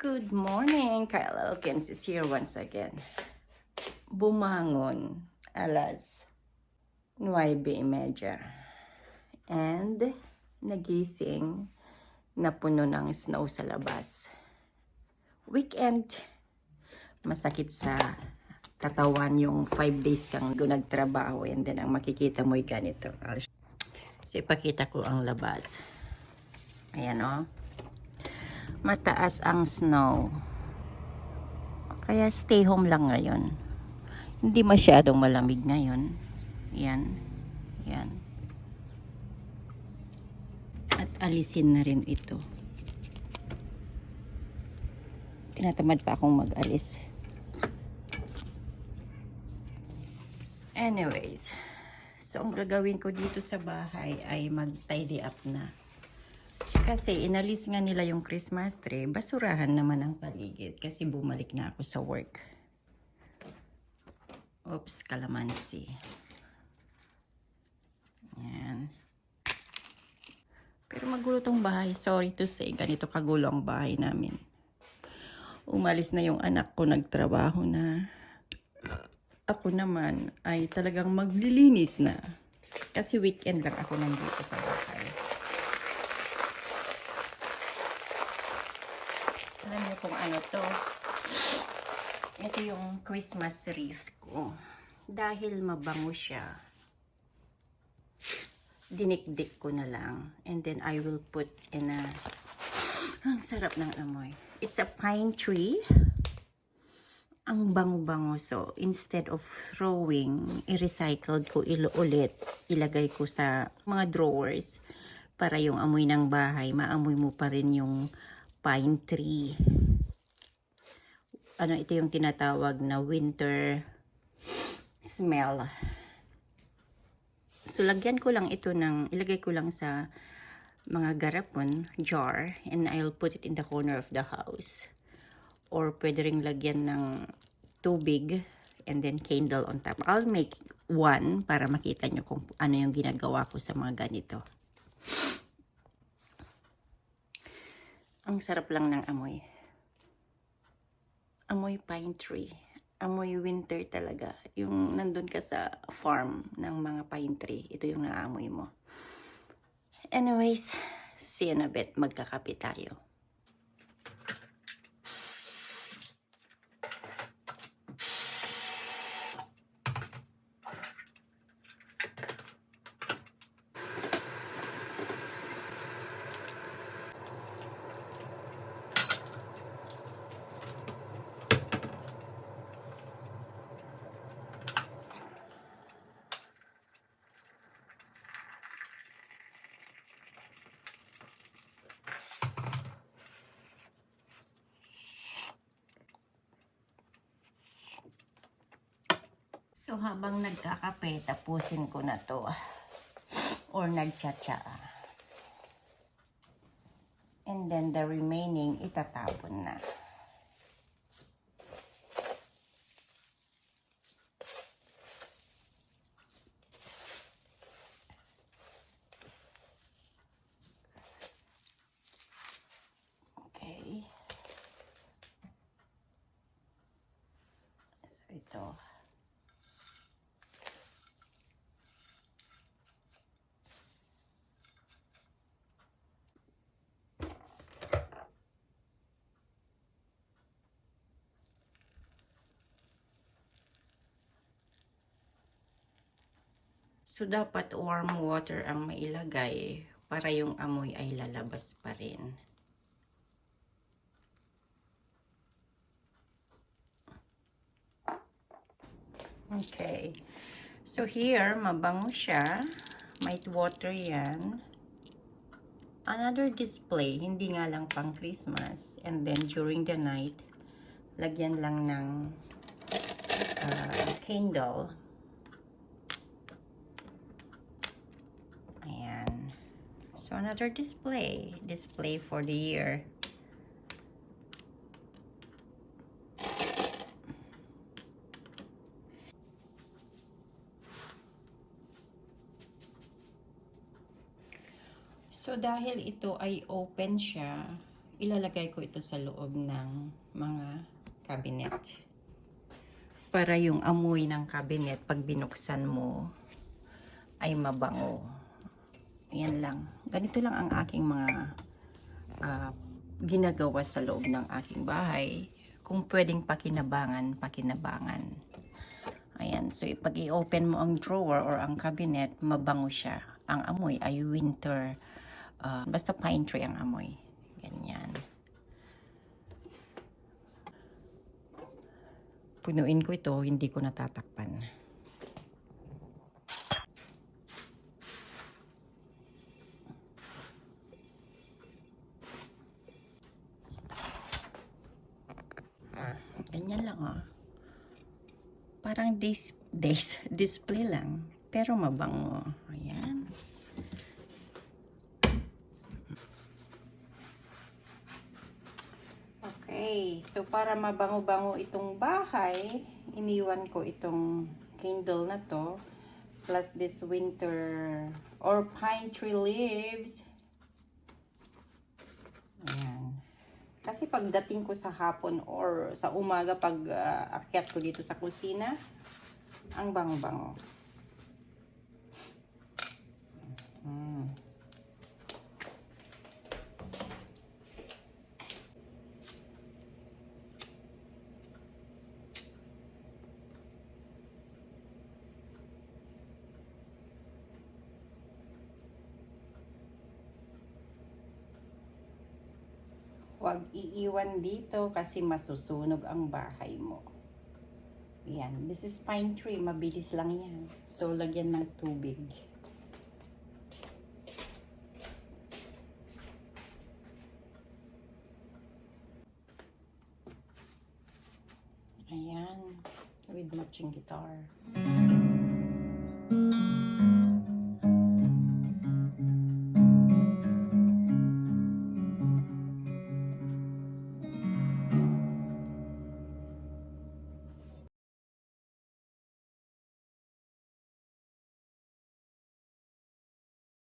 Good morning, Kyle Elkins is here once again. Bumangon alas 9:30 and nagising na puno ng snow sa labas. Weekend, masakit sa katawan yung 5 days kang nagtrabaho and then ang makikita mo'y ganito. So, ipakita ko ang labas. Ayan o. Mataas ang snow. Kaya stay home lang ngayon. Hindi masyadong malamig ngayon. Yan. Yan. At alisin na rin ito. Tinatamad pa akong mag-alis. Anyways. So, ang gagawin ko dito sa bahay ay mag-tidy up na. Kasi inalis nga nila yung Christmas tree, basurahan naman ang paligid kasi bumalik na ako sa work. Oops, kalamansi. Yan. Pero magulo tong bahay. Sorry to say, ganito kagulo ang bahay namin. Umalis na yung anak ko, nagtrabaho na. Ako naman ay talagang maglilinis na. Kasi weekend lang ako nandito sa bahay. Alam niyo kung ano to. Ito yung Christmas wreath ko. Dahil mabango siya, dinikdik ko na lang. And then I will put in a... Ang sarap ng amoy. It's a pine tree. Ang bango-bango. So, instead of throwing, i-recycled ko ulit. Ilagay ko sa mga drawers para yung amoy ng bahay, maamoy mo pa rin yung pine tree. Ano, ito yung tinatawag na winter smell. So, lagyan ko lang ito ilagay ko lang sa mga garapon, jar, and I'll put it in the corner of the house. Or pwede ring lagyan ng tubig and then candle on top. I'll make one para makita nyo kung ano yung ginagawa ko sa mga ganito. Ang sarap lang ng amoy. Amoy pine tree. Amoy winter talaga. Yung nandun ka sa farm ng mga pine tree. Ito yung naamoy mo. Anyways, see you in a bit. Magkakape tayo. So, habang nagkakape, tapusin ko na to. Or nagtsatsa. And then, the remaining, itatapon na. Okay. So, ito. So, dapat warm water ang mailagay para yung amoy ay lalabas pa rin. Okay. So, here, mabango siya. Might water yan. Another display, hindi nga lang pang Christmas. And then, during the night, lagyan lang ng candle. Ayan. So, another display. Display for the year. So, dahil ito ay open siya, ilalagay ko ito sa loob ng mga cabinet. Para yung amoy ng cabinet, pag binuksan mo, ay mabango. Yan lang. Ganito lang ang aking mga ginagawa sa loob ng aking bahay. Kung pwedeng pakinabangan, pakinabangan. Ayan. So, pag i-open mo ang drawer or ang cabinet, mabango siya. Ang amoy ay winter. Basta pine tree ang amoy. Ganyan. Punuin ko ito, hindi ko natatakpan. Ganyan lang, oh. Parang display lang, pero mabango. Ayan. Okay, so para mabango-bango itong bahay, iniwan ko itong candle na to, plus this winter or pine tree leaves. Ayan. Kasi pagdating ko sa hapon or sa umaga pag akyat ko dito sa kusina, ang bango-bango. Huwag iiwan dito kasi masusunog ang bahay mo. Yan. This is pine tree. Mabilis lang yan. So, lagyan ng tubig. Ayan. With matching guitar.